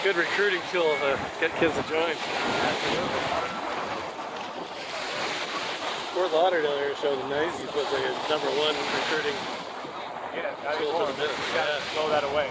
Good recruiting tool to get kids to join. Absolutely. Fort Lauderdale air show in the 90s was like a #1 recruiting Yeah, tool for the business. blow that away.